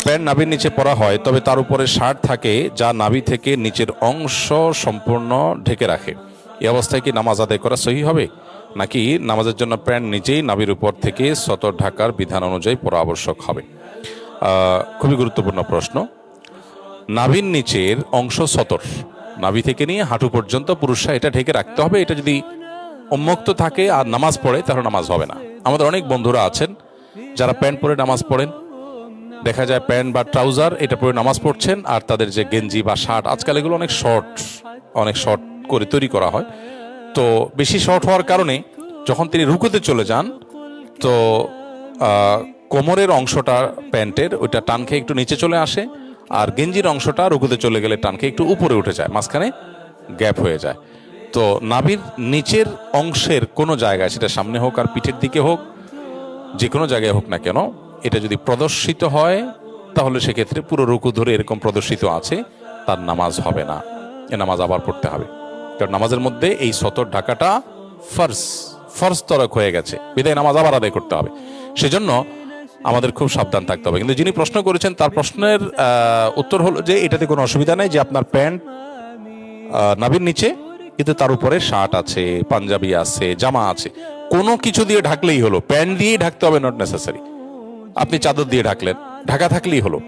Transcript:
Pant নাভির নিচে পরা হয়, তবে তার উপরে শার্ট থাকে যা নাভি থেকে নিচের অংশ সম্পূর্ণ ঢেকে রাখে। এই অবস্থায় কি নামাজ আদায় করা সহি হবে, নাকি নামাজের জন্য প্যান্ট নিচেই নাভির উপর থেকে সতর ঢাকার বিধান অনুযায়ী পরা আবশ্যক হবে? খুবই গুরুত্বপূর্ণ প্রশ্ন। নাভির নিচের অংশ সতর, নাভি থেকে নিয়ে হাঁটু পর্যন্ত পুরুষরা এটা ঢেকে রাখতে হবে। এটা যদি উন্মুক্ত থাকে আর নামাজ পড়ে তাহলে নামাজ হবে না। আমাদের অনেক বন্ধুরা আছেন যারা প্যান্ট পরে নামাজ পড়েন, দেখা যায় প্যান্ট বা ট্রাউজার এটা পরে নামাজ পড়ছেন, আর তাদের যে গেঞ্জি বা শার্ট, আজকাল এগুলো অনেক শর্ট করে তৈরি করা হয়। তো বেশি শর্ট হওয়ার কারণে যখন তিনি রুকুতে চলে যান, তো কোমরের অংশটা প্যান্টের ওইটা টান খেয়ে একটু নিচে চলে আসে, আর গেঞ্জির অংশটা রুকুতে চলে গেলে টান খেয়ে একটু উপরে উঠে যায়, মাঝখানে গ্যাপ হয়ে যায়। তো নাভির নিচের অংশের কোনো জায়গায়, সেটা সামনে হোক আর পিঠের দিকে হোক, যে কোনো জায়গায় হোক না কেন, এটা যদি প্রদর্শিত হয় তাহলে সেক্ষেত্রে পুরো রুকু ধরে এরকম প্রদর্শিত আছে, তার নামাজ হবে না, এ নামাজ আবার পড়তে হবে। কারণ নামাজের মধ্যে এই সতর ঢাকাটা ফরজ তরক হয়ে গেছে, বিদায় নামাজ আবার আদায় করতে হবে। সেজন্য আমাদের খুব সাবধান থাকতে হবে। কিন্তু যিনি প্রশ্ন করেছেন তার প্রশ্নের উত্তর হলো যে এটাতে কোনো অসুবিধা নেই, যে আপনার প্যান্ট নাভির নিচে কিন্তু তার উপরে শার্ট আছে, পাঞ্জাবি আছে, জামা আছে, কোনো কিছু দিয়ে ঢাকলেই হলো। প্যান্ট দিয়েই ঢাকতে হবে নট নেসেসারি, আপনি চাদর দিয়ে ঢাকলেন, ঢাকা থাকলেই হলো।